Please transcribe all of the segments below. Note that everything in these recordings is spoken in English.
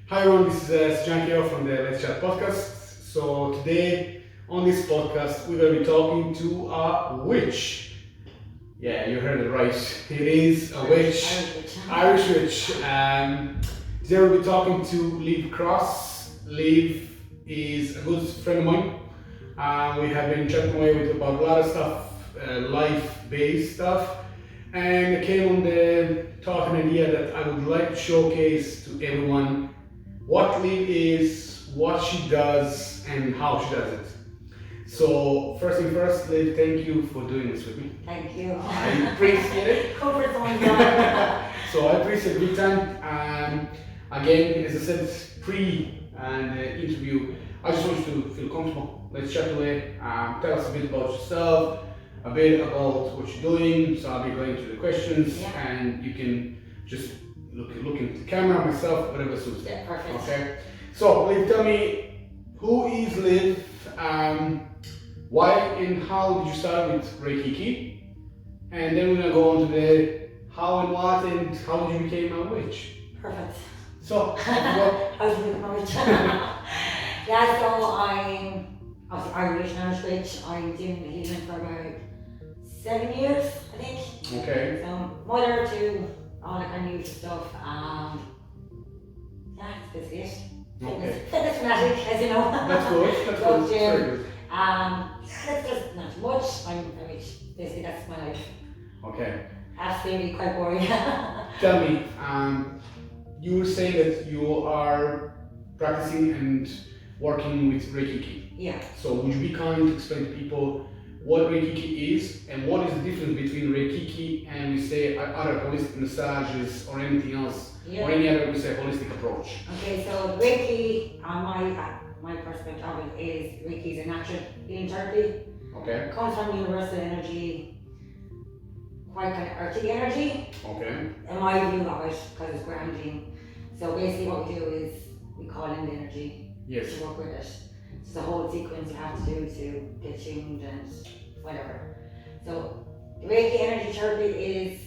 Hi everyone, this is Srdan KO from the Let's Chat podcast. So today on this podcast we're going to be talking to a witch. Yeah, you heard it right. It is a witch, Irish witch. Today we'll be talking to Liv Crosse. Liv is a good friend of mine. We have been chatting away with about a lot of stuff, life-based stuff. And it came on the thought and idea that I would like to showcase to everyone what Liv is, what she does, and how she does it. So first thing first, Liv, thank you for doing this with me. Thank you. I appreciate it. Comfort zone guy. So I appreciate it big time. Again, as I said, interview, I just want you to feel comfortable. Let's chat away. Tell us a bit about yourself, a bit about what you're doing. So I'll be going through the questions, and you can just look into the camera, myself, whatever suits you. Yeah, perfect. Okay. So Liv, tell me, who is Liv? Why and how did you start with Reiki? And then we're gonna go on to the how and what and how did you become a witch. Perfect. So, How's it going? Yeah, so I'm obviously Irish witch. I'm doing the healing for about 7 years, I think. okay. So mother to all the kind of usual stuff. Yeah, that's basically it. Okay. Fitness fanatic, as you know. That's good. That's Go good. gym. Very good. That's just not too much. I'm a witch. Basically, that's my life. Okay. Absolutely quite boring. Tell me, you were saying that you are practicing and working with Reiki. Yeah. So would you be kind to explain to people what Reiki is and what is the difference between Reiki and we say other holistic massages or anything else, or any other we say holistic approach? Okay, so Reiki, my perspective of it is Reiki is a natural healing therapy. Okay. It comes from universal energy, quite kind of earthy energy. Okay. In my view of it, because it's grounding. So basically, what we do is we call in the energy Yes. to work with it. It's the whole sequence you have to do to get tuned and whatever. So Reiki energy therapy is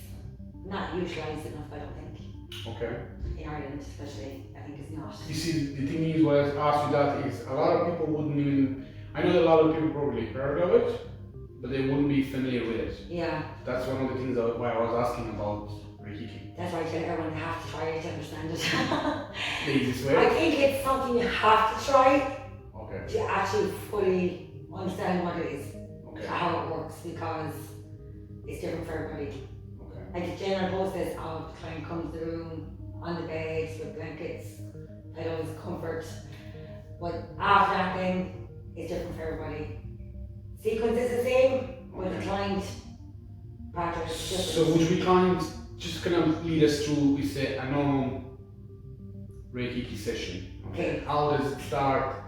not utilised enough, I don't think. Okay. In Ireland, especially, I think it's not. You see, the thing is, why I asked you that is a lot of people wouldn't even. I know that a lot of people probably heard of it, but they wouldn't be familiar with it. Yeah. That's one of the things why I was asking about Reiki. That's why I tell everyone they have to try it to understand it. The easiest I way. think it's something you have to try Okay. to actually fully understand what it is, Okay. how it works, because it's different for everybody. Okay. Like the general process of the client comes to the room on the bed with blankets, pillows, comfort. But after that then, it's different for everybody. Sequence is the same, but the client pattern is different. So would you be kind just kind of lead us through, we say, a normal Reiki session? Okay. How does it start?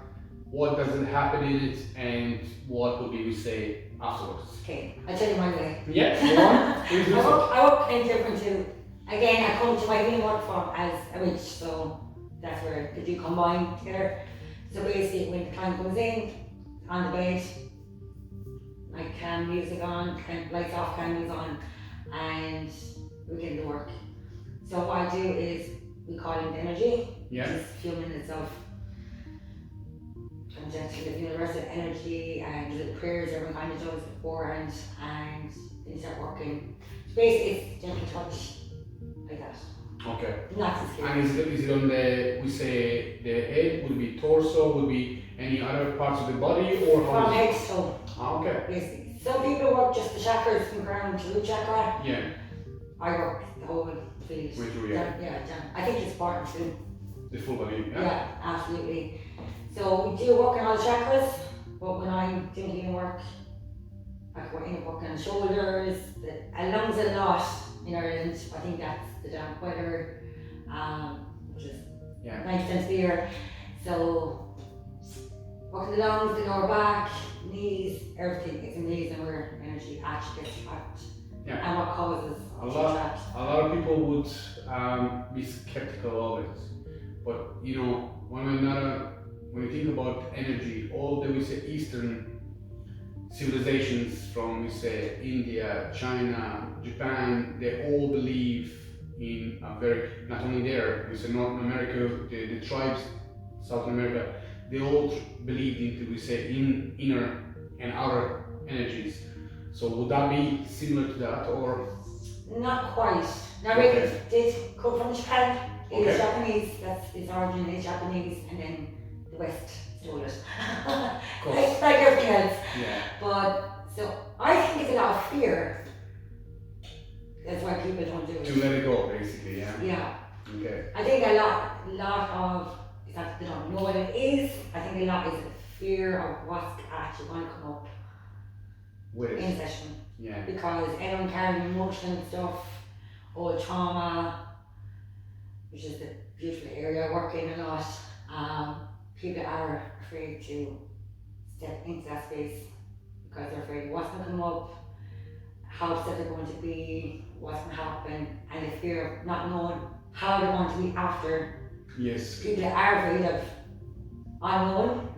What doesn't happen in it? And what would be, we say, afterwards? Okay, I'll tell you my way. Yeah, go on. Please do so. I work kind of different too. Again, I come to my healing work form as a witch, so that's where the two combine together. So basically, when the client comes in, on the bed, like cam music on, lights off, cam music on, and we get the work. So what I do is we call in the energy, Yeah. just a few minutes of transacting the universal energy and the prayers everyone kind of does beforehand, and then you start working. So basically, it's gentle touch, like that. Okay. Not too scary. And is it on the, we say, the head, would be torso, would be any other parts of the body, or how From is it? head to toe, Okay. basically. Some people work just the chakras from crown to root chakra. Yeah. I work the whole field. Way through, yeah. Down. I think it's important too. The full body, yeah? Yeah, absolutely. So we do work on all the chakras, but when I'm doing healing work, I can end up working on the shoulders, the lungs a lot in Ireland. I think that's the damp weather, which is 90% of the year. So working the lungs, the lower back, knees, everything. It's amazing where energy actually gets trapped. Yeah. And what causes A it lot, trapped. a lot of people would be skeptical of it, but you know, when we think about energy, all the we say Eastern civilizations from we say India, China, Japan, they all believe in a very, not only there, we say North America, the tribes, South America, they all believed into, we say, inner and outer energies. So would that be similar to that, or? Not quite. Now, Okay. Reiki did come from Japan. It Okay. was Japanese, that's its origin is Japanese, and then the West stole it. like everything else. Yeah. But, so I think it's a lot of fear. That's why people don't do it. To let it go, basically, yeah? Yeah. Okay. I think a lot of, it's that they don't know what it is. I think a lot is the fear of what's actually going to come up With in it. session. Yeah. Because everyone carries emotional stuff, or trauma, which is the beautiful area I work in a lot. People are afraid to step into that space because they're afraid of what's going to come up, how upset they're going to be, what's going to happen, and the fear of not knowing how they're going to be after. Yes. People are afraid of unknown,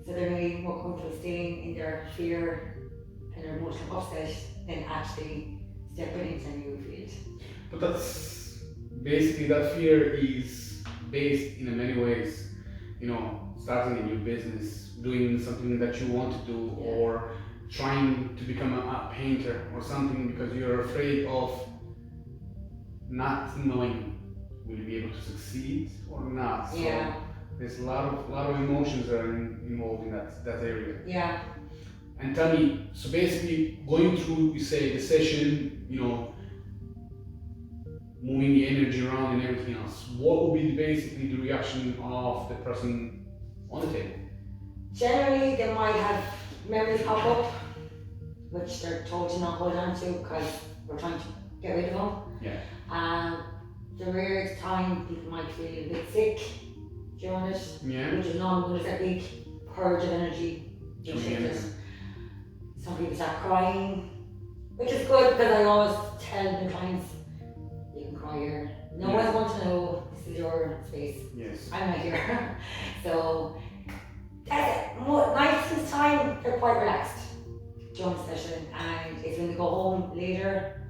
so they're really more comfortable staying in their fear and their emotional upset than actually stepping into a new field. But that's basically, that fear is based in many ways, starting a new business, doing something that you want to do, Yeah. or trying to become a painter or something, because you're afraid of not knowing will you be able to succeed or not. So Yeah. there's a lot of emotions that are involved in that area. Yeah. And tell me, so basically going through, you say, the session, moving the energy around and everything else, what would be basically the reaction of the person on the table? Generally, they might have memories pop up, which they're told to not hold on to because we're trying to get rid of them. Yeah. The rarest time people might feel a bit sick during it, Yeah. which is normal. There's a big purge of energy. Okay. Some people start crying, which is good because I always tell the clients, you can cry here. No Yeah. one wants to know this is your space. Yes. I'm not here. So that's it. Nicest time, they're quite relaxed during the session, and it's when they go home later,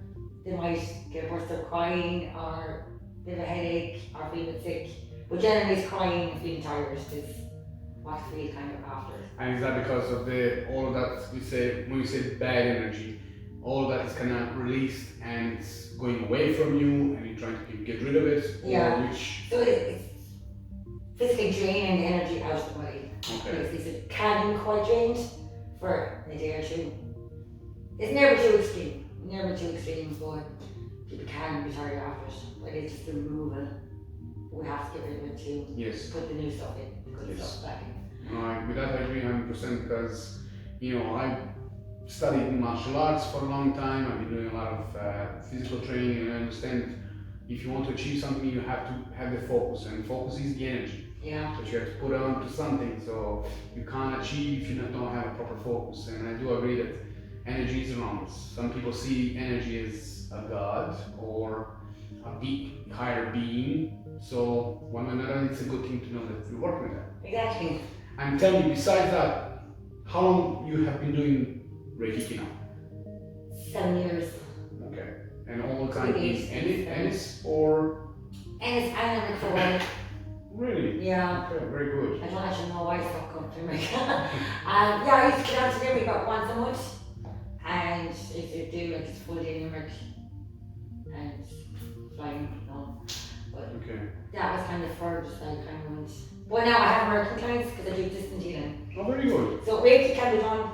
they might get a burst of crying or a bit of a headache or feel a bit sick. But generally it's crying and feeling tired is what I feel kind of after. And is that because of all of that, when we say bad energy, all of that is kind of released and it's going away from you and you're trying to get rid of it? Yeah. Or which? So it's physically draining the energy out of the body. Okay. It can be quite drained for a day or two. It's never too extreme, but people can be tired after it. But it's just the removal. We have to get rid of it to Yes. put the new stuff in, the good Yes. stuff back in. With that I agree 100% because, I studied martial arts for a long time. I've been doing a lot of physical training, and I understand if you want to achieve something, you have to have the focus, and focus is the energy Yeah. that you have to put on to something. So you can't achieve if you don't have a proper focus. And I do agree that energy is around us. Some people see energy as a god or a big higher being. So one way or another, it's a good thing to know that you're working with that. Exactly. And tell me, besides that, how long you have been doing Reiki now? 7 years. Okay. And all the time in Ennis. Ennis or? Ennis and America for a while. Really? Yeah. Okay, very good. I don't actually know why I stopped coming to America. I used to get out to Limerick about once a month, and I used to do like this full day in Limerick and flying home. But Okay. that was kind of furthest I kind of went. But now I have American clients because I do distant healing. Oh, very good. So Reiki can be done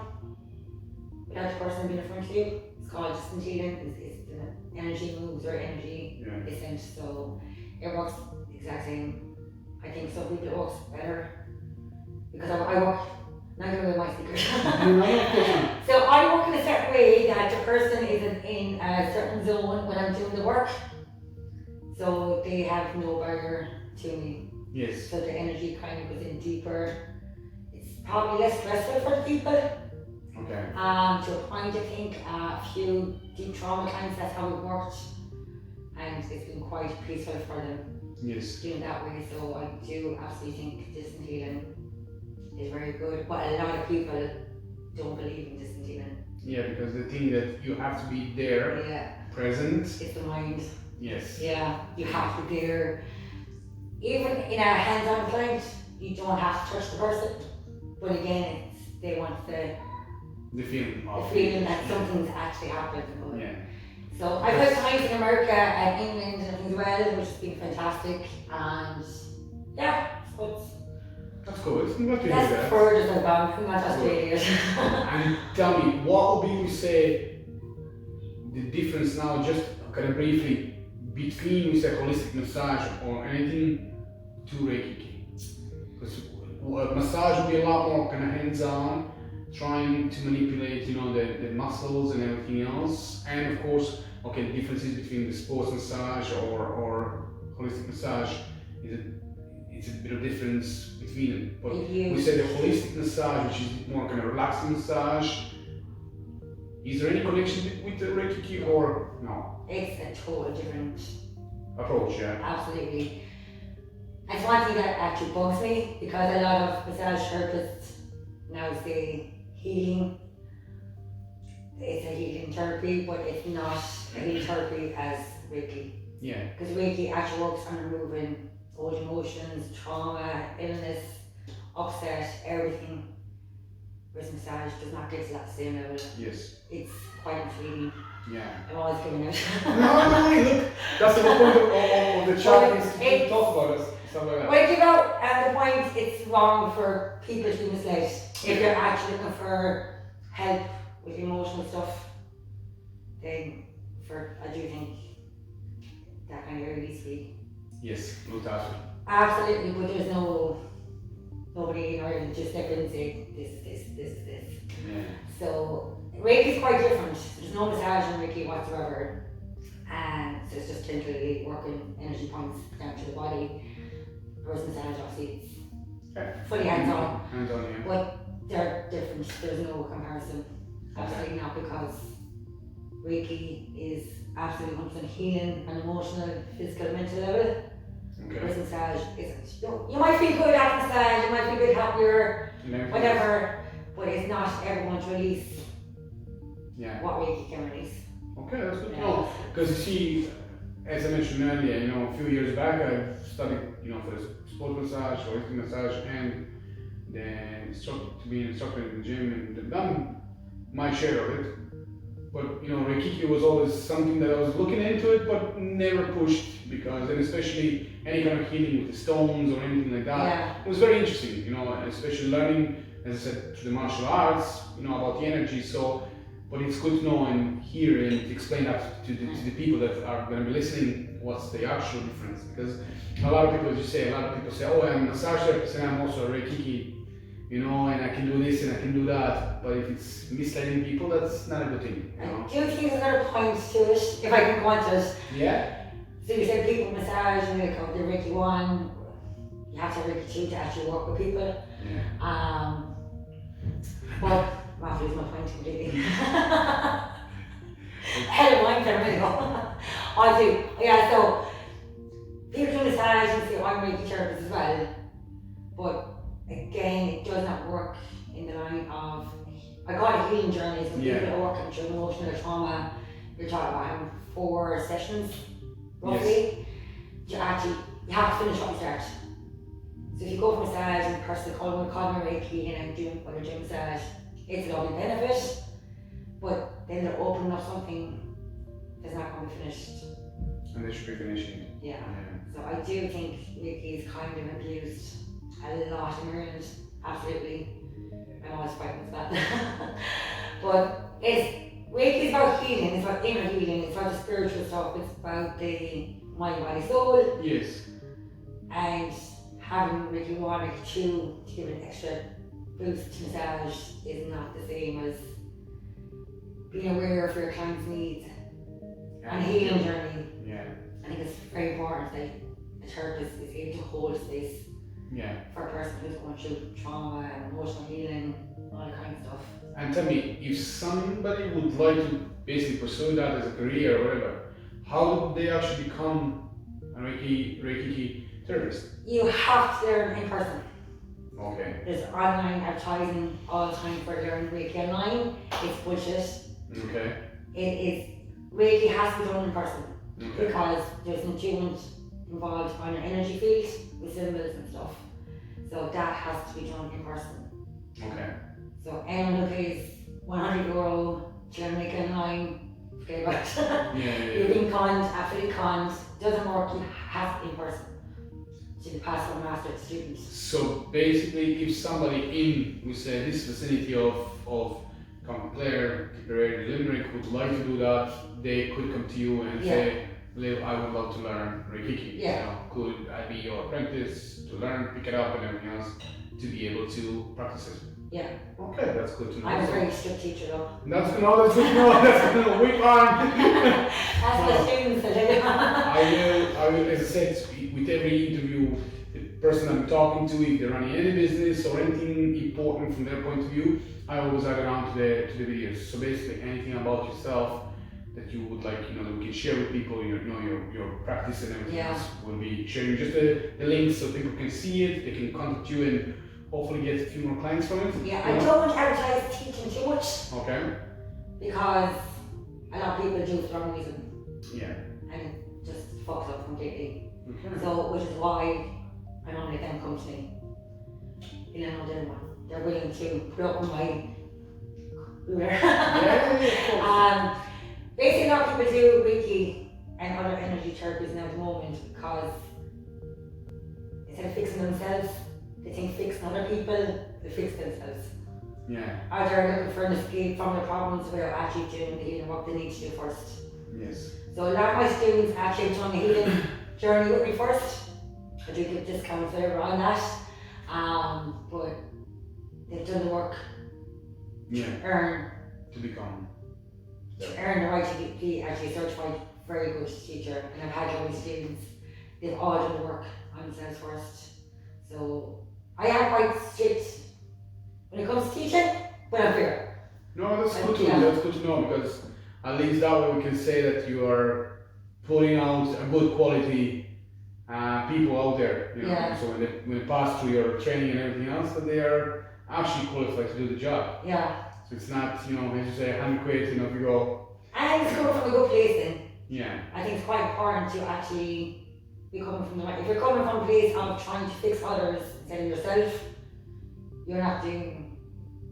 without the person being in front of you. It's called distant healing. It's the energy moves or energy Yeah. is sent. So it works the exact same. I think some people it works better because I work, not giving away my secret. No, of course not. So I work in a certain way that the person is in a certain zone when I'm doing the work. So they have no barrier to me. Yes. So the energy kind of goes in deeper. It's probably less stressful for the people. Okay. To a point, I think a few deep trauma clients, that's how it worked. And it's been quite peaceful for them Yes. doing that way. So I do absolutely think distant healing is very good. But a lot of people don't believe in distant healing. Yeah, because the thing that you have to be there, Yeah, present, it's the mind. Yes. Yeah, you have to be there. Even in a hands-on client, you don't have to touch the person. But again, they want the feeling that something's actually happened. Yeah. So I've had times in America and England and things as well, which has been fantastic. And yeah, so that's good. I'm glad to hear that's that. the furthest I've gone from that Australia. And tell me, what would you say the difference now, just kind of briefly, between we say holistic massage or anything to Reiki? Because massage would be a lot more kind of hands-on, trying to manipulate, the muscles and everything else. And of course, okay, the differences between the sports massage or holistic massage it's a bit of difference between them. But we say the holistic massage, which is more kind of relaxing massage. Is there any connection with the Reiki or no? It's a total different approach, yeah. Absolutely. It's one thing that actually bugs me because a lot of massage therapists now say healing. It's a healing therapy, but it's not a healing therapy as Reiki. Yeah. Because Reiki actually works on removing old emotions, trauma, illness, upset, everything. Whereas massage does not get to that same level. Yes. It's quite misleading. Yeah. I'm always giving out. No, look, that's the whole point of the chat is to talk about it, stuff like that. Well, you know, at the point it's wrong for people to be misled. If you're actually looking for help with emotional stuff, then I do think that kind of area needs to be. Yes, looked after. Absolutely, but there's nobody in Ireland just step in and say this. Yeah. So Reiki is quite different. There's no massage in Reiki whatsoever, and so it's just literally working energy points down to the body. Whereas massage, obviously, it's fully hands-on. Hands-on, yeah. But they're different. There's no comparison. Absolutely not, because Reiki is absolutely 100% healing on emotional, physical, mental level. Okay. Whereas massage isn't. You might feel good after massage, you might feel a bit happier, whatever, but it's not everyone's release. Yeah. What Reiki can release. Okay, that's good to know. Because you see, as I mentioned earlier, a few years back I studied, for the sports massage, holistic massage, and then to be an instructor in the gym, and done my share of it. But Reiki was always something that I was looking into it, but never pushed, because, and especially any kind of healing with the stones or anything like that, it was very interesting. Especially learning, as I said, through the martial arts, about the energy. So, but it's good to know and hear and explain that to the people that are going to be listening. What's the actual difference? Because a lot of people, as you say, oh, I'm a massage therapist and I'm also a Reiki. And I can do this and I can do that, but if it's misleading people, that's not a good thing. I do think there's another point to it, if I can go on to it. Yeah. So you said people massage, and they call the Reiki 1, you have to have Reiki 2 to actually work with people. Yeah. Well, I'll lose my point completely. Hell of mind there, really. I do. Yeah, so people do massage and say, I'm Reiki therapist as well, but again, it does not work in the line of, I call it healing journeys. When people are working through emotional trauma, you're talking about having 4 sessions, roughly. Yes. You have to finish what you start. So if you go for massage and the person call me Reiki and I'm doing massage, it's a lovely benefit, but then they're opening up something that's not going to be finished. And they should be finishing. Yeah. So I do think Reiki is kind of abused a lot in Ireland, absolutely. I'm always fighting with that. But Reiki is about healing, it's about inner healing, it's about the spiritual stuff, it's about the mind, body, soul. Yes. And having Reiki 1, Reiki 2 to give an extra boost to massage is not the same as being aware of your client's needs and a healing journey. Yeah. I think it's very important that a therapist is able to hold space for a person who's going through trauma and emotional healing, all that kind of stuff. And tell me, if somebody would like to basically pursue that as a career or whatever, how would they actually become a Reiki therapist? You have to learn in person. Okay. There's online advertising all the time for learning Reiki online. It's bullshit. Okay. It is, Reiki has to be done in person. Okay. because there's an attunement involved on your energy field with symbols and stuff. So that has to be done in person. Okay. So anyone who pays €100 to make it online, forget about it. Yeah. You're being conned, absolutely conned, doesn't work, you have to be in person to pass from master to student. So basically, if somebody in, we say, this vicinity of Clare, Tipperary, Limerick would like to do that, they could come to you and say, Liv, I would love to learn Reiki. Yeah. So could I be your apprentice to learn, pick it up and everything else to be able to practice it? Yeah. Okay, that's good to know. I'm a very strict teacher though. That's good to know, that's good to know, that's good to know. Whip on! That's what students are doing. I will, as I said, with every interview, the person I'm talking to, if they're running any business or anything important from their point of view, I always add it on to the videos. So basically, anything about yourself that you would like, that we can share with people, your practice and everything else. We'll be sharing just the links so people can see it, they can contact you and hopefully get a few more clients from it. Yeah, I don't advertise teaching too much. Okay. Because a lot of people do it for the wrong reason. Yeah. And it just fucks up completely. Okay. So, which is why I don't let them come to me. They're willing to put up with my ruler. Yeah. Basically, a lot of people do Reiki and other energy therapies now at the moment because instead of fixing themselves, they think fixing other people, they fix themselves. Yeah. Or they're looking for an escape from their problems without actually doing the healing work they need to do first. Yes. So a lot of my students actually have done the healing journey with me first. I do give discounts later on that. But they've done the work Yeah. to earn To become. the right to be actually a certified very good teacher. And I've had all these students, they've all done the work on themselves first. So I am quite strict when it comes to teaching, but I'm fair. No, that's good to know. That's good to know because at least that way we can say that you are putting out a good quality people out there. Yeah. So when they pass through your training and everything else, that they are actually qualified to do the job. Yeah. So it's not, as you say, £100, if you go. And it's coming from a good place then. Yeah. I think it's quite important to actually be coming from the right. If you're coming from a place of trying to fix others instead of yourself, you're not doing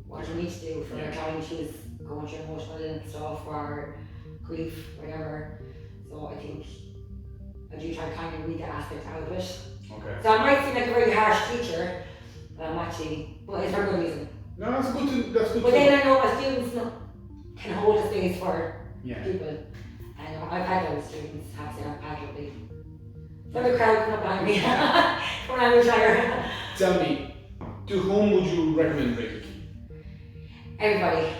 what you need to do for your client who's going through emotional stuff or grief, whatever. So I think I do try to kind of read that aspect out of it. Okay. So I might seem like a very harsh teacher, but I'm actually, but it's for a good reason. No, that's good. That's good. But then I know my students can hold a space for people. And I've had those students have said I'm badly. So the crowd come up behind me when I retire. Tell me, to whom would you recommend Reiki? Everybody,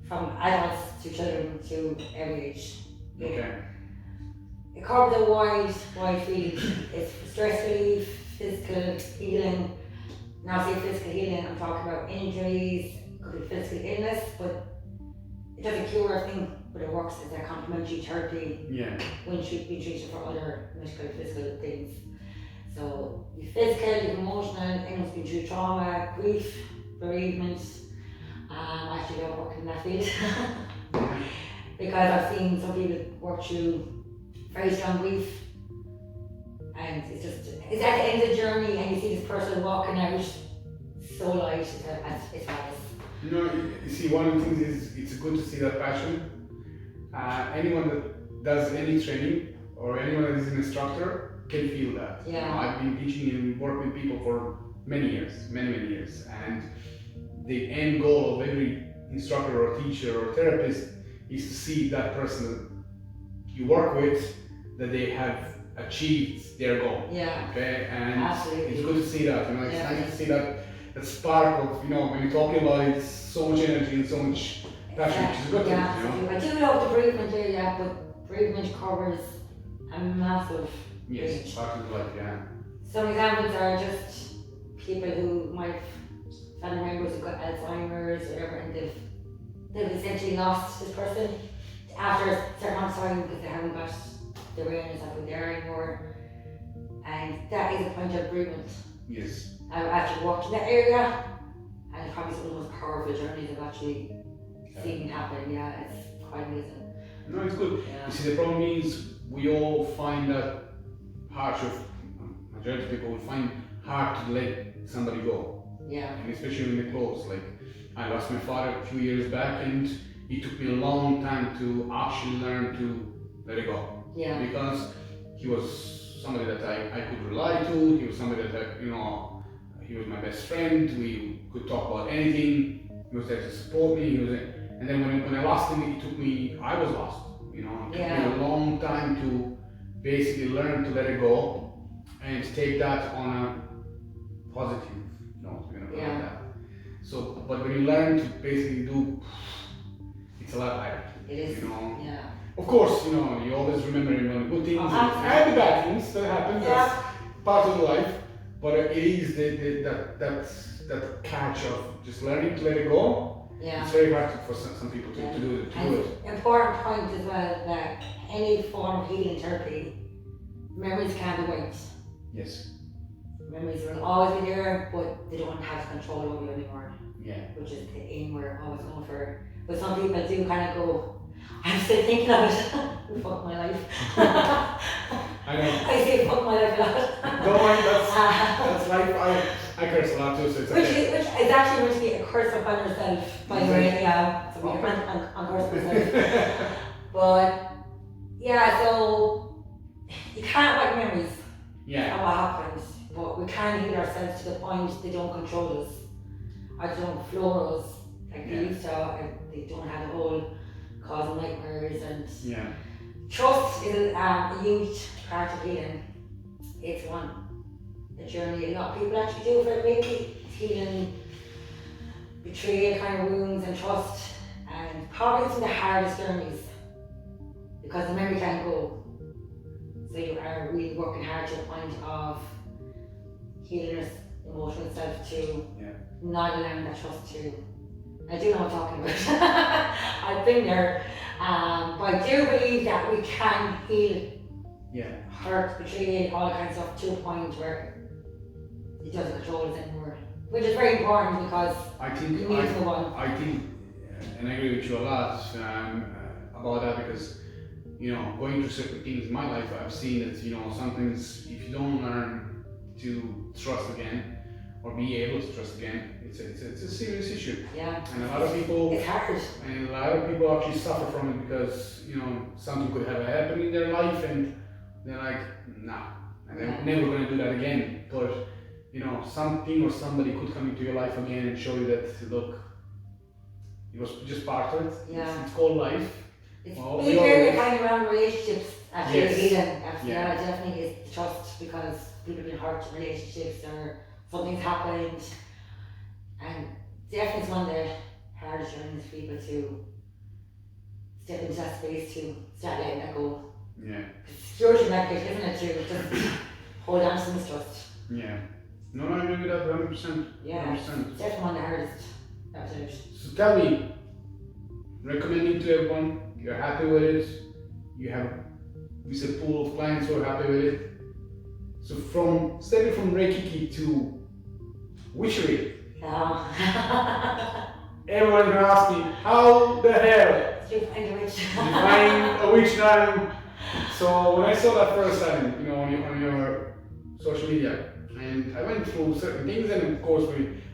from adults to children to every age. Okay. It covers a wide field. It's stress relief, physical healing. Now I say physical healing, I'm talking about injuries, could be physical illness, but it doesn't cure everything, but it works as a complementary therapy when it should be treated for other medical, physical things. So you physical, you emotional, anyone's been through trauma, grief, bereavement. I actually don't work in that field because I've seen some people work through very strong grief, and it's at the end of the journey and you see this person walking out so light, it's nice. You see, one of the things is it's good to see that passion. Anyone that does any training or anyone that is an instructor can feel that. Yeah. I've been teaching and working with people for many years, and the end goal of every instructor or teacher or therapist is to see that person that you work with, that they have achieved their goal. Yeah. Okay, and absolutely. it's good to see that. It's nice to see that spark of when you're talking about it, it's so much energy and so much passion, which is a good thing. I do love the bereavement here, but bereavement covers a massive range. Part of life, Some examples are just people who might have family members who've got Alzheimer's or whatever, and they've essentially lost this person after a certain amount of time because they haven't got the awareness of who they are anymore. And that is a point of bereavement. Yes. I've actually walked in that area, and it's probably some of the most powerful journeys I've actually seen happen. Yeah, it's quite amazing. No, it's good. Yeah. You see, the problem is we all find that majority of people will find hard to let somebody go. Yeah. And especially when they're close. Like, I lost my father a few years back, and it took me a long time to actually learn to let it go. Yeah. Because he was somebody that I could rely to. He was somebody that he was my best friend. We could talk about anything. He was there to support me. And then when I lost him, I was lost. It took me a long time to basically learn to let it go and take that on a positive note. Like that. So, but when you learn to basically do, it's a lot higher. It is. Yeah. Of course, you always remember the good things and the bad things that happen. That's part of life. But it is that catch of just learning to let it go. Yeah. It's very hard for some people to do it. Important point as well that any form of healing therapy, memories can't be wiped. Yes. Memories will always be there, but they don't have control over you anymore. Yeah. Which is the aim we're always going for. But some people do kind of go, I'm still thinking of it. Fuck my life. I know. I say fuck my life a lot. Don't worry, that's life. I curse a lot too, so it's okay. Which is actually going to be a curse upon yourself, by the way. Yeah. So we can't curse myself. But yeah, so you can't wipe memories of what happened, but we can heal ourselves to the point they don't control us, or they don't floor us like they used to, and they don't have the whole causing nightmares. And trust is a huge part of healing. It's a journey a lot of people actually do for Reiki. It's healing betrayal kind of wounds and trust, and probably some of the hardest journeys because the memory can't go. So you are really working hard to a point of healing your emotional self to not allowing that trust to. I do know what I'm talking about. I've been there, but I do believe that we can heal hurt, betrayal, all kinds of stuff to a point where it doesn't control us anymore, which is very important because you need to move on. I think, and I agree with you a lot about that because, going through certain things in my life, I've seen that, sometimes if you don't learn to trust again or be able to trust again, it's a serious issue. Yeah. And a lot of people, it's hard. And a lot of people actually suffer from it because, something could have happened in their life and they're like, nah, and they're never going to do that again. But, something or somebody could come into your life again and show you that, look, it was just part of it. Yeah. It's called life. It's being very kind of around relationships actually. Yes. Yeah, definitely is the trust because people have been hurt in relationships or something's happened, and definitely it's one of the hardest journeys for people to step into that space to start letting that go. Yeah. It's security blanket, isn't it, to just hold on to mistrust. Yeah. No, I agree with that 100%. Yeah. 100%. It's definitely one of the hardest. Absolutely. So tell me, recommending to everyone, you're happy with it, you have a pool of clients who are happy with it. So stepping from Reiki to Witchery, everyone can ask me, how the hell do you find a witch? you find a witch now? So when I saw that first time, on your social media, and I went through certain things, and of course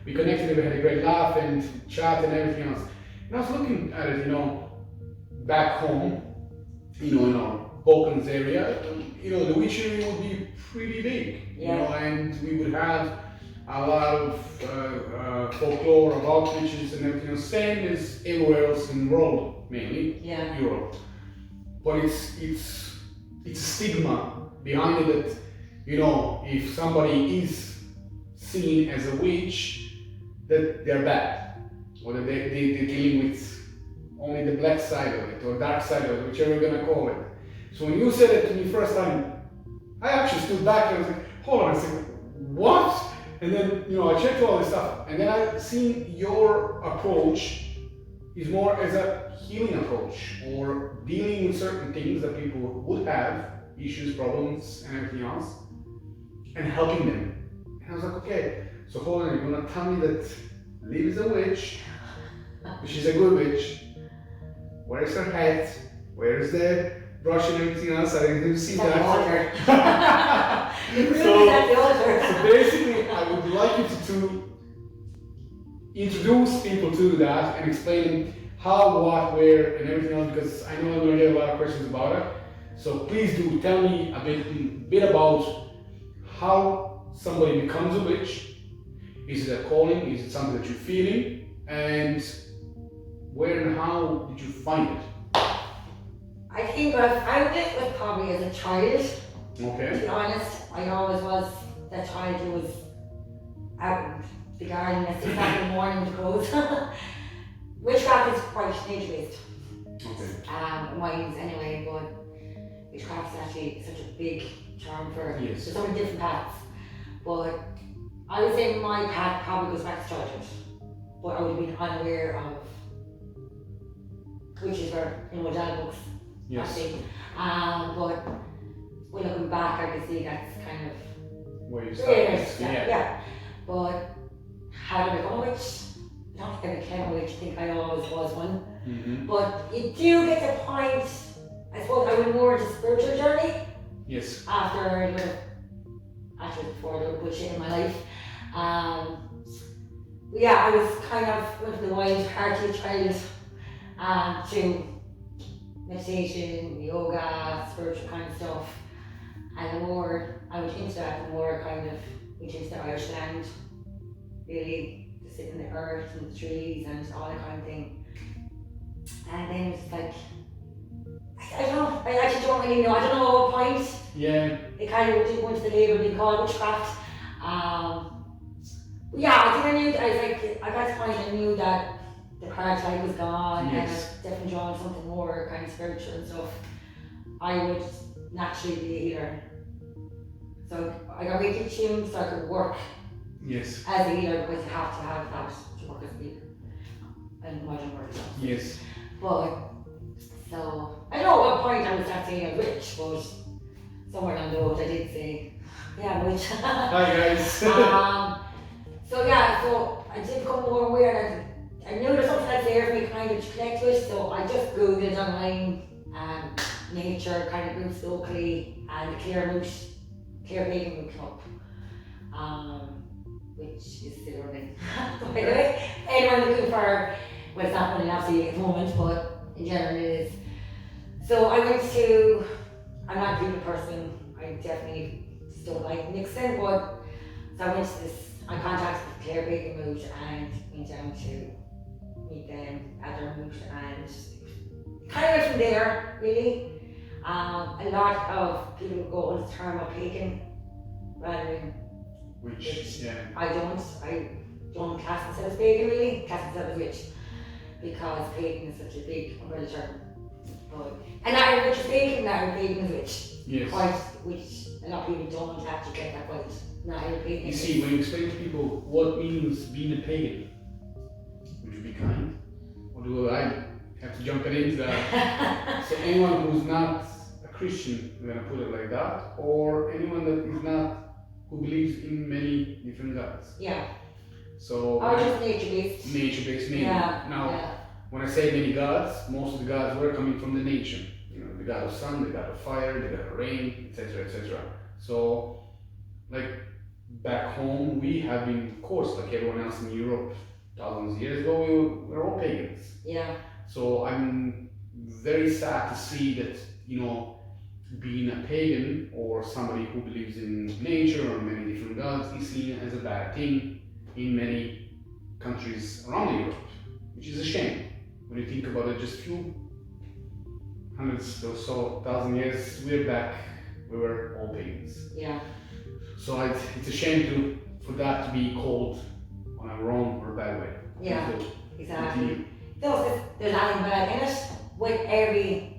we connected, we had a great laugh and chat and everything else. And I was looking at it, back home, in our Balkans area, the witchery would be pretty big, and we would have a lot of folklore about witches and everything else, same as everywhere else in the world, mainly Europe. But it's a stigma behind it that, if somebody is seen as a witch, that they're bad, or that they're dealing with only the black side of it, or dark side of it, whichever you're gonna call it. So when you said it to me first time, I actually stood back and I was like, hold on a second, what? And then, I checked all this stuff, and then I seen your approach is more as a healing approach, or dealing with certain things that people would have, issues, problems, and everything else, and helping them. And I was like, okay, so hold on, you're gonna tell me that Liv is a witch, but she's a good witch. Where's her hat? Where's the brush and everything else. I didn't see At the that. altar. The groom So- is at the altar. So basically, I would like you to introduce people to that and explain how, what, where, and everything else, because I know I'm going to get a lot of questions about it. So please do tell me a bit about how somebody becomes a witch. Is it a calling? Is it something that you're feeling? And where and how did you find it? I think I found it was probably as a child. To Okay. be honest, I always was that child who was out in the garden at 6 o'clock in the morning with the crows. Witchcraft is quite nature-based. Okay. Mine anyway, but witchcraft is actually such a big charm for Yes. so many different paths. But I would say my path probably goes back to childhood. But I would have been unaware of witches were in my dad books. Yes. Actually. But when looking back, I can see that's kind of Where you started. yeah. But how did I become a witch? I don't think I became a witch. I think I always was one. Mm-hmm. But you do get to a point. I suppose I went more into spiritual journey Yes. after before the bullshit in my life. Yeah, I was kind of went from the wild party child to meditation, yoga, spiritual kind of stuff. And the more I went into that, the more I kind of went into the Irish land, really, to sit in the earth and the trees and all that kind of thing. And then it's like, I don't know, I actually don't really know, I don't know at what point Yeah. it kind of didn't go into the label being called witchcraft. But yeah, I think I knew, I got to the point I knew that the part I was gone Yes. and I was definitely drawn to something more kind of spiritual and stuff. I would naturally be a healer. So I got Reiki tuned so I could work Yes. as a healer because you have to have that to work as a healer. And modern work stuff. Yes. But, so, I don't know at what point I was not saying a witch, but somewhere down the road I did say, yeah, I'm a witch. Hi guys. So yeah, so I did become more aware that I knew there was something that's there for me kind of to connect with, so I just googled online nature kind of groups locally and the Clare Pagan Route Club, which is still running. By the way, anyone looking for, well, it's not running absolutely at the moment, but in general it is. So I went to, I'm not a people person, I definitely just don't like mixing, but so I went to this, I contacted the Clare Pagan Route and went down to meet them at their route and kind of went from there, really. A lot of people go on the term of pagan rather than Which, yeah. I don't class myself as pagan really, class myself as witch because pagan is such a big umbrella term. And not every witch is pagan, not every pagan is witch. Yes. Quite, which a lot of people don't actually get that right. Not every pagan You is see, when you explain to people what means being a pagan, would you be kind? Or do I have to jump into that? So anyone who's not a Christian, we're gonna put it like that, or anyone that is not, who believes in many different gods. Yeah. So Or just nature-based. nature-based name. Yeah. Now, yeah. when I say many gods, most of the gods were coming from the nature. You know, the god of sun, the god of fire, the god of rain, etc., etc. So, like back home, we have been, of course, like everyone else in Europe, thousands of years ago, we were all pagans. Yeah. So I'm very sad to see that, you know, being a pagan or somebody who believes in nature or many different gods is seen as a bad thing in many countries around Europe, which is a shame. When you think about it, just few hundreds or so, thousand years, we're back, we were all pagans. Yeah. So it's a shame for that to be called on a wrong or a bad way. Yeah. So, Exactly. continue. There's nothing bad in it. With every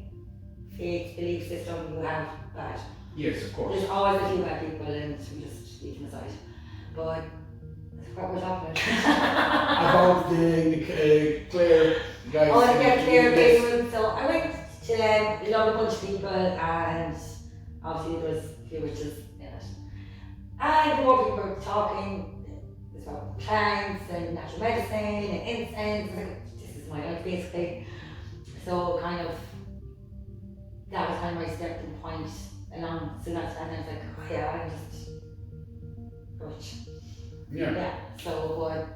faith belief system you have bad. Yes, of course. There's always a few bad people and we just leave them aside. But that's what we're talking about. About the Clare guys. Oh, yeah, Clare Yes. Pagan. So I went to them, loved a bunch of people, and obviously there was a few witches in it. And the more people were talking, there's about plants and natural medicine and incense. Like, this is my life basically. So kind of that was kind of my stepping point along. So that's, and I was like, oh yeah, I'm just rich. Yeah. Yeah. So, but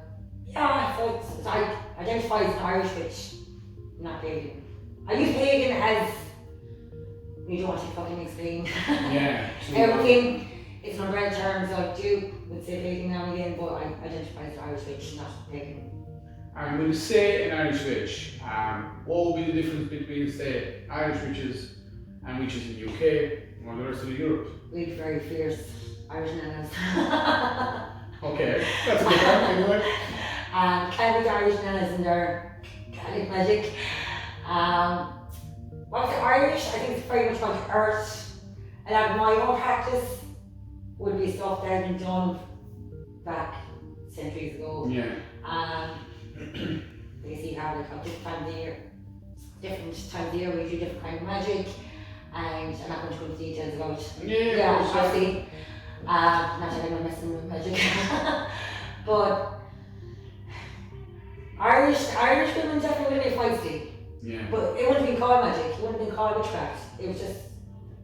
yeah, so I identify as an Irish witch, not pagan. I use pagan as you don't want to fucking explain. Yeah. Everything. It's an umbrella term, so I do would say pagan now and again, but I identify as an Irish witch, not pagan. And when you say an Irish witch, what would be the difference between, say, Irish witches and witches in the UK or the rest of Europe? We had very fierce Irish nanas. Okay, that's a good one, anyway. Can be Irish nanas in their Catholic magic. What's the Irish? I think it's very much about earth. A lot of my own practice would be stuff that had been done back centuries ago. Yeah. You see how like different times of year, we do different kind of magic, and I'm not going to go into details about obviously. Not that I'm messing with magic. But Irish women definitely would be feisty. Yeah. But it wouldn't be called magic, it wouldn't be called witchcraft. It was just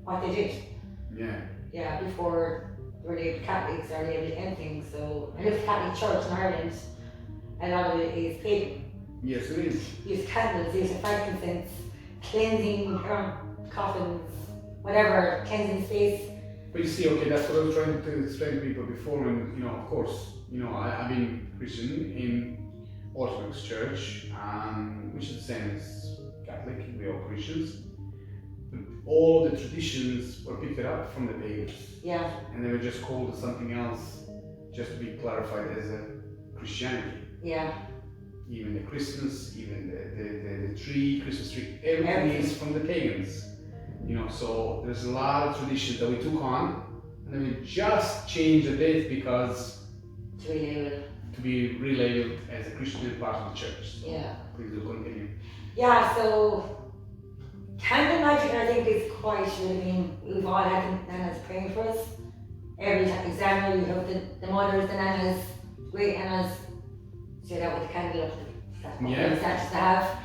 what they did. Yeah. Yeah, before they were labelled Catholics or labelled anything. So, and if the Catholic Church in Ireland, a lot of it is pagan. Yes, it is. Use candles, use frankincense, cleansing coffins, whatever, cleansing space. But you see, okay, that's what I was trying to explain to people before, and of course, I've been Christian in Orthodox Church, which is the same as Catholic, we are Christians. But all the traditions were picked up from the pagans. Yeah. And they were just called something else, just to be clarified as a Christianity. Yeah. Even the Christmas, even the tree, Christmas tree, everything is from the pagans. So there's a lot of traditions that we took on, and then we just changed a bit because to be relabeled as a Christian part of the church. So yeah. Please do continue. Yeah, so candle magic I think is quite, we've all had the nanas praying for us. Every exam you have the mothers, the nanas, great nanas, straight out with the candle up to that to have.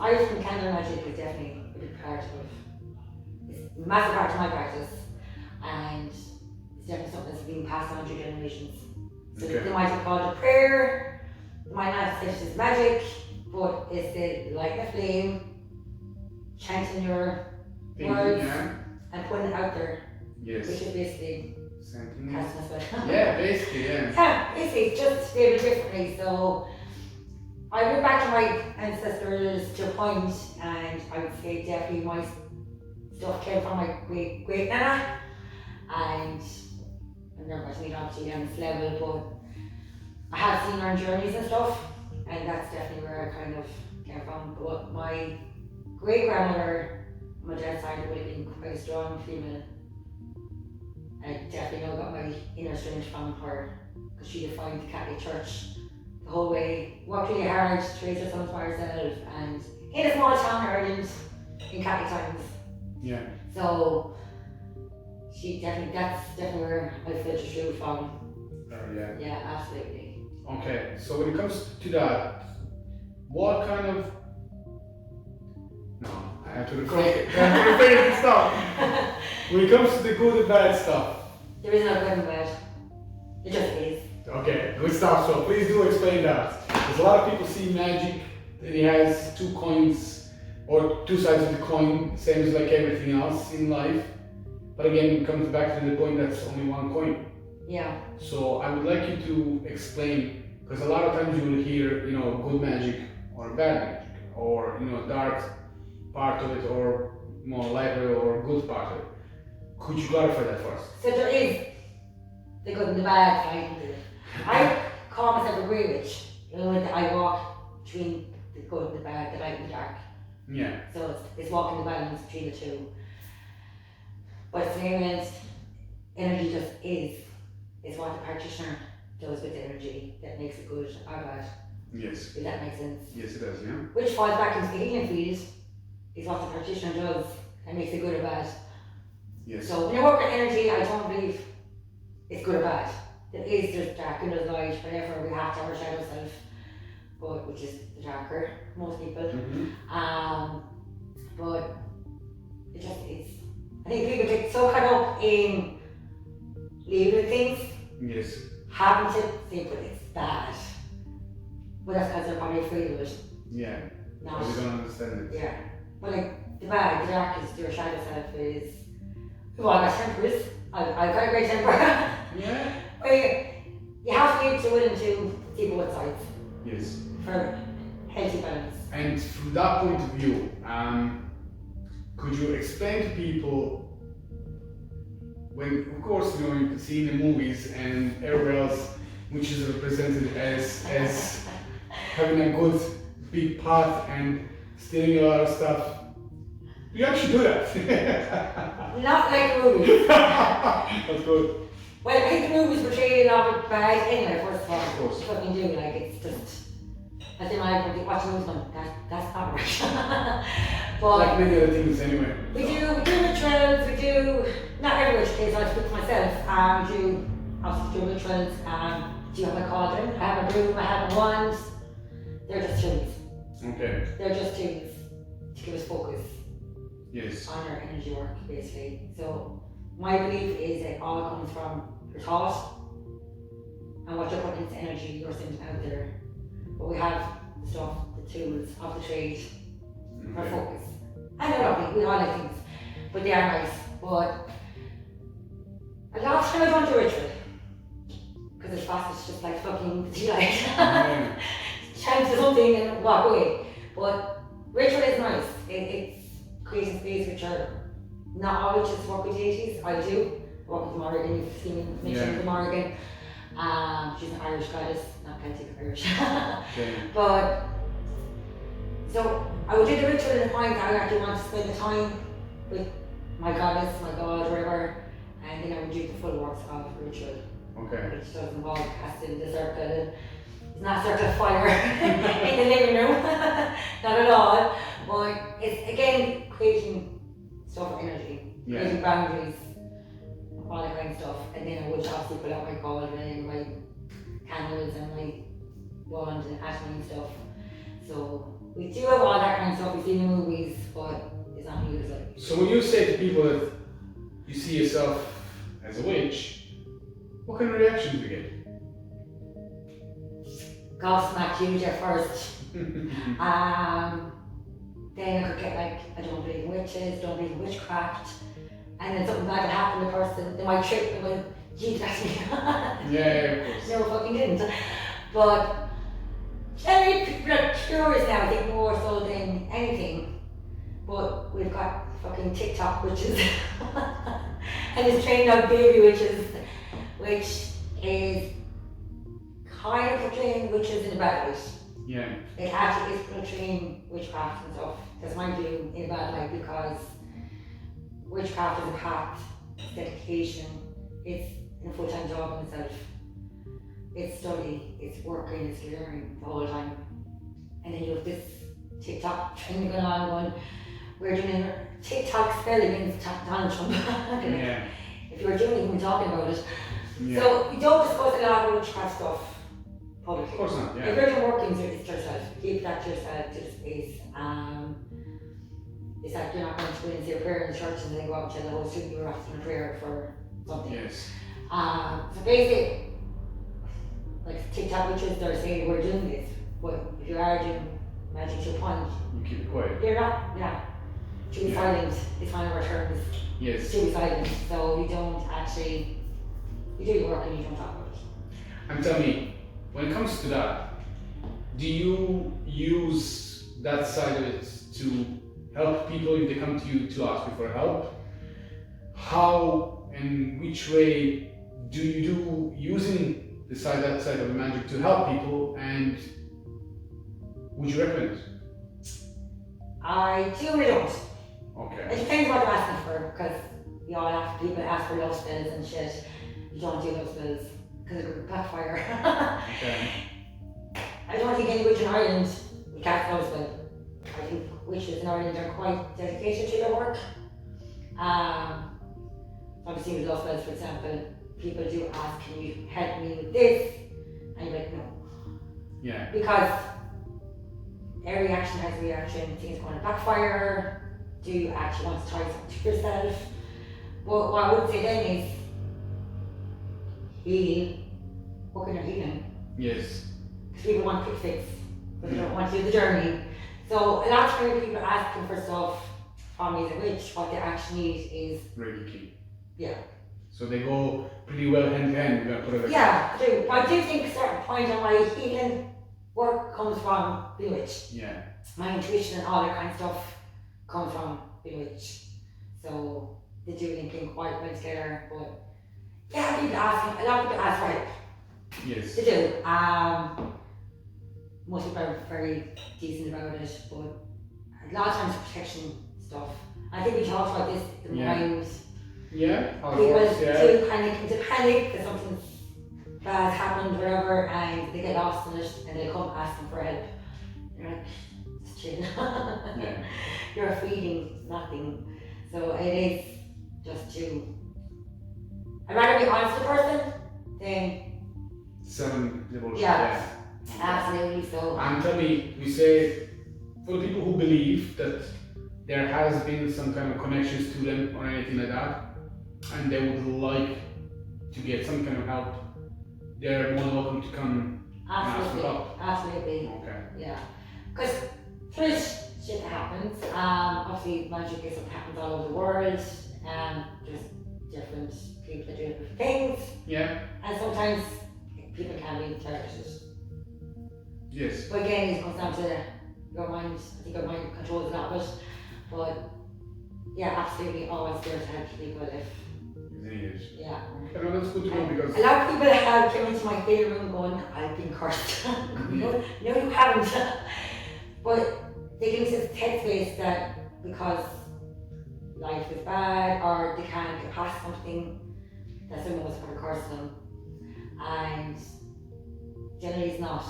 Irish and candle magic is definitely a big part of it's a massive part of my practice, and it's definitely something that's being passed on through generations. So they might have called it prayer, they might not have said it's magic, but it's the lighting a flame, chanting your words, and putting it out there. Yes. Which is basically casting a spell. Yeah, basically, yeah. Yeah, basically, just a bit differently. So I went back to my ancestors to a point, and I would say definitely my stuff came from my great nana, and I've never got to meet obviously on this level, but I have seen her journeys and stuff, and that's definitely where I kind of came from. But my great grandmother, on my dad's side, would have been quite a strong female. I definitely know got my inner strength from her, because she defined the Catholic Church the whole way, worked really hard to raise her sons by herself, and in a small town in Ireland, in Catholic times. Yeah. So that's definitely where I filter through from. Yeah. Yeah, absolutely. Okay, so when it comes to that, what kind of I have to repeat stuff. When it comes to the good and bad stuff. There is no good and bad. It just is. Okay, good stuff. So please do explain that. Because a lot of people see magic that it has two coins or two sides of the coin, same as like everything else in life. But again, it comes back to the point that's only one coin. Yeah. So I would like you to explain, because a lot of times you will hear, good magic or bad magic, or dark part of it, or more lighter or good part of it. Could you clarify that first? So there is the good and the bad side of it. I call myself a grey witch. I walk between the good and the bad, the light and the dark. Yeah. So it's walking the balance between the two. But it's an energy just is what the practitioner does with the energy that makes it good or bad. Yes. If that makes sense. Yes, it does, yeah. Which falls back into the healing field is what the practitioner does and makes it good or bad. Yes. So when you work with energy, I don't believe it's good or bad. There's dark and there's light, whatever, we have to have our shadow self, but which is the darker, most people. Mm-hmm. But it just is. I think people get so caught up in labeling things, Yes. having to say, but it's bad. But that's because they're probably afraid of it. Yeah. Not, Because they don't understand it. yeah. But like the bad, the darkest, your shadow self is, well, I got tempers. I've got a great temper. Yeah. But you have to be willing to see both sides Yes. for healthy balance. And from that point of view, could you explain to people when, of course, you can see in the movies and everywhere else, which is represented as having a good big part and stealing a lot of stuff. You actually do that. Not like the movies. That's good. Well, I think the movies portray a lot of bad anyway, first of all. Of course. What we do, like, it's just, as in my watching movies going, that's not right. But Like many other things anyway. we do rituals, we do, not every ritual case, I speak for myself, do obviously do rituals, do you have a cauldron, I have a broom, I have a wand. They're just tools. Okay. They're just tools to give us focus Yes. on our energy work, basically. So my belief is it all comes from your thought and what you're putting into energy you're sending out there. But we have the stuff, the tools of the trade for Okay. focus. And they're lovely, we all like things, but they are nice. But a lot of time I don't do ritual because it's fast, it's just like fucking tea light. Yeah. Chant something and walk away. But ritual is nice. It's creating space which are not always just work with deities. I do. I work with Morrigan, you've seen me mention the Morrigan. She's an Irish goddess, not Celtic, Irish. Okay. But so I would do the ritual in the point that I actually want to spend the time with my goddess, my god, whatever, and then I would do the full works of the ritual, Okay. which does involve casting the circle. It's not circle of fire in the living room, not at all. But it's again creating stuff of energy, creating boundaries, all that kind of stuff. And then I would obviously pull out my cauldron and my candles and my wand and ashen and stuff. So we do have all that kind of stuff we see in the movies, but it's not used like. So when you say to people that you see yourself as a witch, what kind of reactions do you get? Gobsmacked huge at first. Then I could get like, I don't believe in witches, don't believe in witchcraft. And then something bad would happen to the person, they might trip and go, gee, that's me. Yeah, of course. No, fucking didn't. But generally people are curious now, I think more so than anything. But we've got fucking TikTok witches. And it's trained on baby witches, which is kind of portraying witches in a bad way. Yeah. It actually is portraying witchcraft and stuff. That's my view in a bad light because witchcraft is a path, it's dedication, it's a full-time job in itself. It's study, it's working, it's learning the whole time. And then you have this TikTok trend going on going, we're doing a TikTok spell against Donald Trump. Yeah. If you were doing it, you were talking about it. Yeah. So we don't discuss a lot of witchcraft stuff publicly. Of course not, If yeah. you're doing workings, it's yourself. Keep that to yourself, to the space. It's like you're not going to go in and say a prayer in the church and then go out and tell the whole student you're asking a prayer for something. Yes. So basically, like TikTok witches, they're saying we're doing this, but if you are doing magic to a point, You keep it quiet. you're not, yeah. To be silent is one of our terms. Yes. To be silent. So you don't actually, you do your work and you don't talk about it. And tell me, when it comes to that, do you use that side of it to help people if they come to you to ask you for help? How and which way do you do using that side of the magic to help people, and would you recommend it? I do and I don't. Okay. It depends what you're asking for, because you all have people ask for love spells and shit. You don't do love spells because it would backfire. Okay. I don't think any witch in Ireland would cast love spell. I think witches in Ireland are quite dedicated to their work. Obviously with love spells, for example, people do ask, can you help me with this? And you're like, no. Yeah. Because every action has a reaction, things going to backfire. do you actually want to try something for yourself? But what I would say then is heal, working on healing. Yes. Because people want quick fix, but they don't want to do the journey. So a lot of times people asking for stuff from me as a witch, what they actually need is Reiki. yeah. So they go pretty well hand in hand. We're gonna put it like Yeah, I do. But I do think a certain point on my healing work comes from being a witch. Yeah. My intuition and all that kind of stuff comes from being a witch. So they do link in quite well together. But yeah, people asking, a lot of people ask for help. Yes. They do. Most people are very decent about it, but a lot of times protection stuff. I think we talked about this, the mind. Yeah, how it People works, yeah. do panic into panic that something bad happened, whatever, and they get lost in it and they come asking for help. You're like, just chill. Yeah. You're feeding nothing. So it is just to. I'd rather be honest with the person than. Some bullshit, Yeah. yeah. Absolutely. So. And tell me, we say, for the people who believe that there has been some kind of connections to them or anything like that, and they would like to get some kind of help, they're more than welcome to come and ask for help. Absolutely. Okay. Yeah. Because there's shit that happens. Obviously, magic is something that happens all over the world. There's different people that do different things. Yeah. And sometimes people can be interpreted. Yes. But again, it comes down to your mind. I think your mind controls a lot of it. But yeah, absolutely always there to help people if. Needed. Yeah. Okay, no, that's good to know because. A lot of people have come into my theatre room going, I've been cursed. No, you haven't. But they get into this headspace that because life is bad or they can't get past something, that someone was going to curse them. And generally it's not.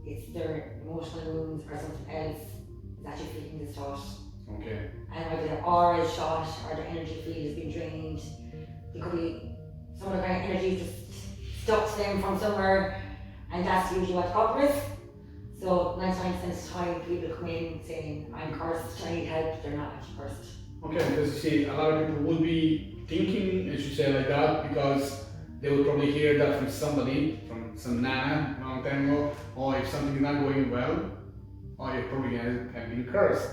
It's their emotional wounds or something else is actually feeding this thought. Okay. And either their aura is shot or their energy field has been drained. It could be some of the kind of energy just stuck to them from somewhere, and that's usually what the problem is. So 99% of the time people come in saying, I'm cursed, I need help, they're not actually cursed. Okay, because you see, a lot of people would be thinking, as you say, like that, because they would probably hear that from somebody, from some nana a long time ago, or if something is not going well, or you're probably going to have been cursed.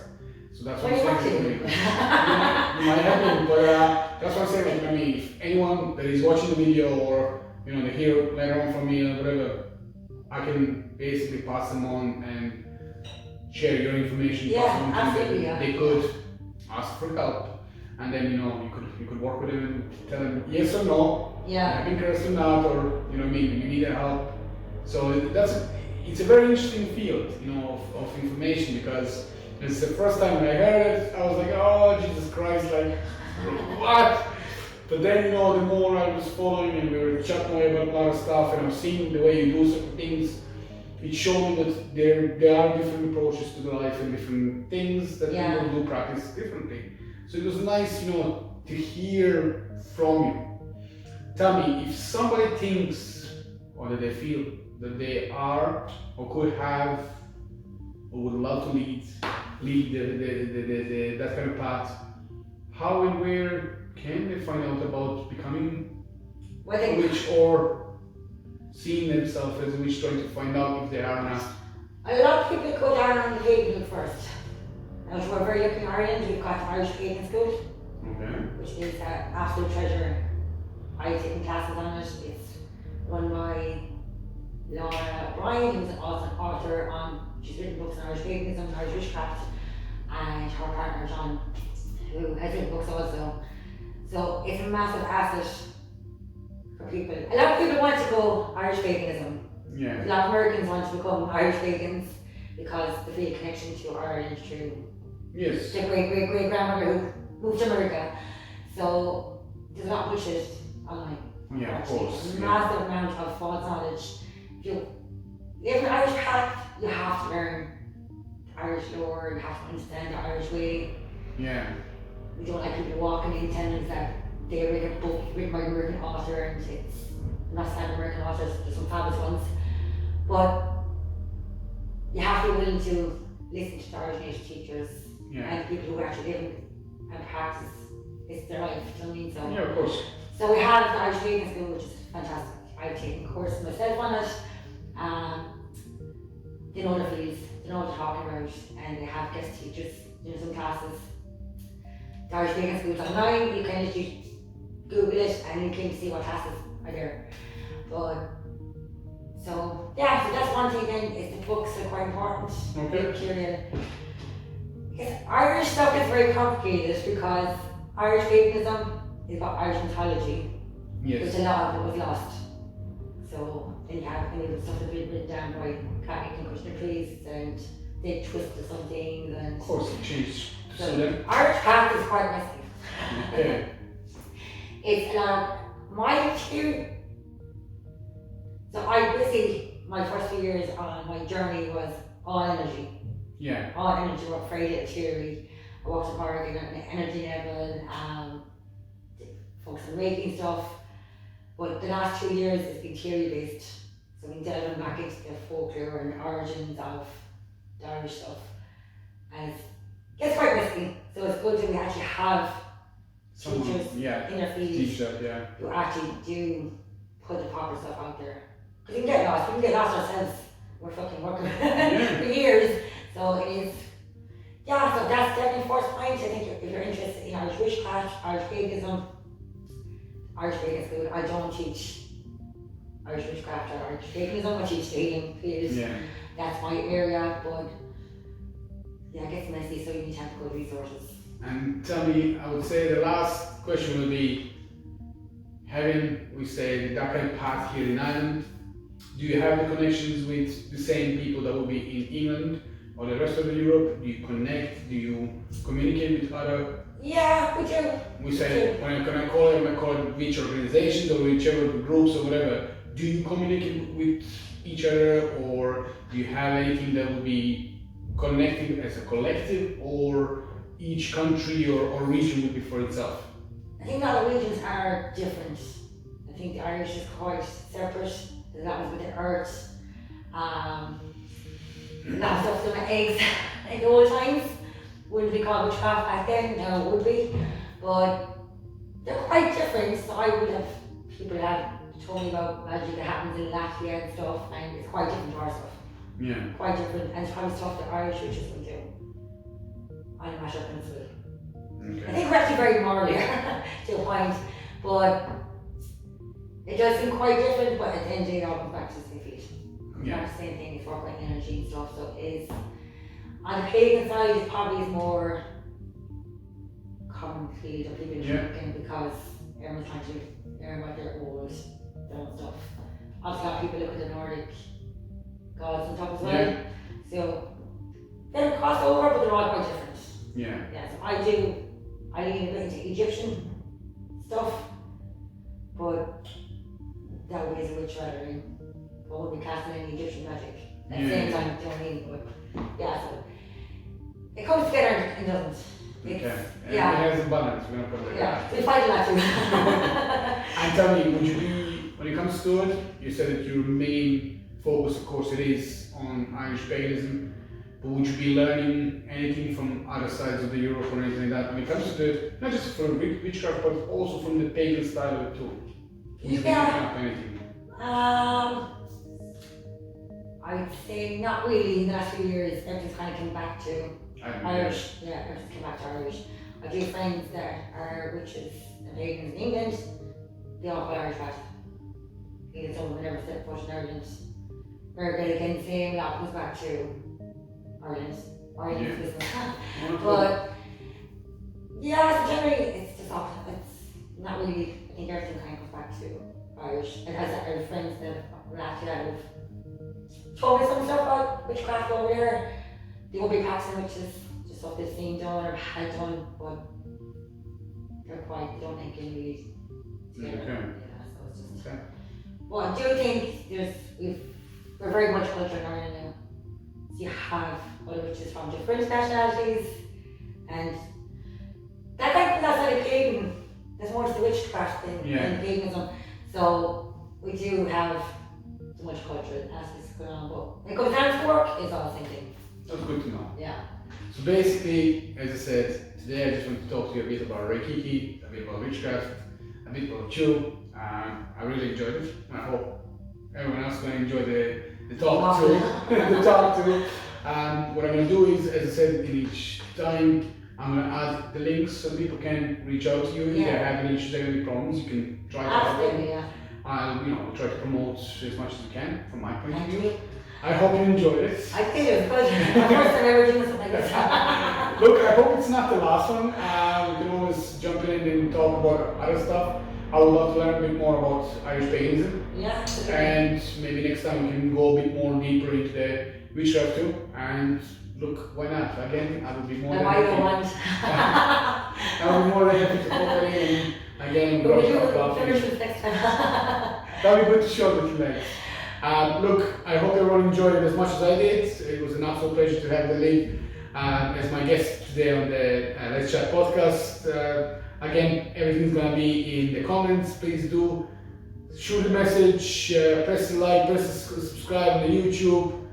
So that's what I'm saying. You might have been, but that's what I'm saying. I mean, if anyone that is watching the video or they hear later on from me or whatever, I can basically pass them on and share your information. Yeah, pass them on to them. absolutely. Yeah. They could ask for help, and then you could work with them and tell them yes or no. Yeah. I've been cursed or not, or what I mean, you need help. So it's a very interesting field, of information because. It's the first time when I heard it, I was like, oh, Jesus Christ, like, what? But then, the more I was following and we were chatting about a lot of stuff and I'm seeing the way you do certain things, it showed me that there are different approaches to the life and different things that people do practice differently. So it was nice, to hear from you. Tell me, if somebody thinks or that they feel that they are or could have or would love to lead that kind of path, how and where can they find out about becoming a witch or seeing themselves as a witch, trying to find out if they are or not? A lot of people go down on the pagan first. Now, we're very lucky in Ireland, we've got the Irish Pagan School, which is absolute treasure. I've taken classes on it. It's run by Laura Bryan, who's an author on. She's written books on Irish paganism and Irish witchcraft, and her partner John, who has written books also. So it's a massive asset for people. A lot of people want to go Irish paganism. Yeah. A lot of Americans want to become Irish pagans because they feel a connection to Ireland through their great grandmother who moved to America. So there's a lot of bullshit online. Yeah, of course. A massive amount of false knowledge. If you live in an Irish path, you have to learn the Irish lore, you have to understand the Irish way. Yeah. We don't like people walking in telling us that they read a book written by an American author and it's not standard American authors, there's some fabulous ones. But you have to be willing to listen to the Irish native teachers and people who actually live and practice. It's their life, do you know what I mean? So, Yeah, of course. so we have the Irish Pagan School, which is fantastic. I've taken courses myself on it. They know their fields, they know what they're talking about, and they have guest teachers doing some classes. The Irish Pagan School's online, you can literally Google it and you can see what classes are there. But so yeah, so that's one thing then, is the books are quite important. Okay. Because Irish stuff is very complicated because Irish paganism is about Irish mythology, Yes. which a lot of it was lost. So then you have any of the stuff that's been written down by Catholic and Christian priests, and they twisted some things, and Of course, it changed. so then. Irish path is quite messy. Okay. It's my theory. So I basically, my first few years on my journey was all energy. Yeah. All energy, work Friday at theory. I worked at Morrigan on an energy level, focused on Reiki and stuff. But the last 2 years it's been theory based. So we've been delving back into the folklore and origins of the Irish stuff. And it gets quite risky. So it's good that we actually have teachers Yeah. in their field Teach that, yeah. who actually do put the proper stuff out there. Because we can get lost. We can get lost ourselves. We're fucking working for years. So it is, yeah, so that's definitely first point. I think if you're interested in Irish witchcraft, Irish paganism, Irish Pagan School, I don't teach Irish witchcraft or Irish paganism, I teach the healing field. Yeah. That's my area, but yeah, it gets messy, so you need to have good resources. And tell me, I would say the last question will be, having, we say, the Dakar path here in Ireland, do you have the connections with the same people that will be in England or the rest of Europe? Do you connect? Do you communicate with other? Yeah, we do. We say, when I call it which organizations or whichever groups or whatever, do you communicate with each other, or do you have anything that will be connecting as a collective, or each country or region will be for itself? I think all the regions are different. I think the Irish is quite separate. That was with the earth. Lots of them eggs in the old times. Wouldn't be called witchcraft back then, now it would be. But they're quite different. So I would have, people have told me about magic that happens in Latvia and stuff, and it's quite different to our stuff. Yeah. Quite different, and it's probably stuff that Irish witches would do. I'm not sure if will. Okay. I think we're actually very moral here, to a point, but it does seem quite different, but at the end of the day, it all comes back to the same field. Yeah. Not the same thing, it's work with energy and stuff, so it is. On the pagan side, it probably is more common field of people drinking because everyone's trying to learn about their old stuff. Obviously, a lot of people look at the Nordic gods and stuff as well. Yeah. So they're crossover, but they're all quite different. Yeah. Yeah, so I lean a bit into Egyptian stuff, but that way is a witch rather than what would be casting any Egyptian magic. At the same time, do you know what I mean? But yeah, so it comes together and doesn't. Okay. And yeah. it has a balance, we're gonna put it like that. Yeah, we fight a lot too. And tell me, would you be, when it comes to it, you said that your main focus, of course, it is on Irish paganism, but would you be learning anything from other sides of the Europe or anything like that when it comes to it, not just from witchcraft, but also from the pagan style of it too? Would you be picking up anything? I would say not really. In the last few years, everything's kind of come back to Irish. Yeah, everything's come back to Irish. I do friends that are witches and pagans in England. They all call Irish back. Even some of them never set foot in Ireland. Morrigan again, same. That comes back to Ireland. Ireland's business. But yeah, so generally it's just all. It's not really. I think everything kind of comes back to Irish. And as I have friends that were actually out of told me some stuff about witchcraft over here. They won't be practicing witches, just stuff they've seen done or had done, but they're quite, they don't think in really together. Okay. Yeah, so it's just. Okay. Well, I do think we're very much culture in Ireland now. So you have other witches from different nationalities, and that's like pagan. There's more to the witchcraft than paganism. So we do have so much culture aspects going on, but when it comes down to work, it's all the same thing. That's good to know. Yeah. So basically, as I said, today I just want to talk to you a bit about Reiki, a bit about witchcraft, a bit about you. I really enjoyed it, and I hope everyone else is going to enjoy the talk too. The talk too. What I'm going to do is, as I said, in each time, I'm going to add the links so people can reach out to you if they have any issues, there any problems. You can try to help them. Yeah. I'll try to promote as much as we can from my point of view. I hope you enjoyed it. I think it was good. The first time ever doing something like this. Look, I hope it's not the last one. We can always jump in and talk about other stuff. I would love to learn a bit more about Irish paganism. Yeah, absolutely. And maybe next time we can go a bit more deeper into the witchcraft too. And look, why not? Again, I would be more than happy. I would be more than happy to pop in and again brush up finish this next time. That would be good to show the legs. Look, I hope everyone enjoyed it as much as I did. It was an absolute pleasure to have Liv as my guest today on the Let's Chat podcast. Again, everything's going to be in the comments. Please do shoot a message, press the like, press the subscribe on the YouTube.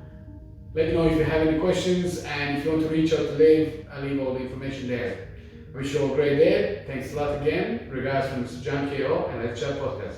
Let me know if you have any questions, and if you want to reach out to Liv, I'll leave all the information there. I wish you all a great day. Thanks a lot again. Regards from Srdan KO and Let's Chat podcast.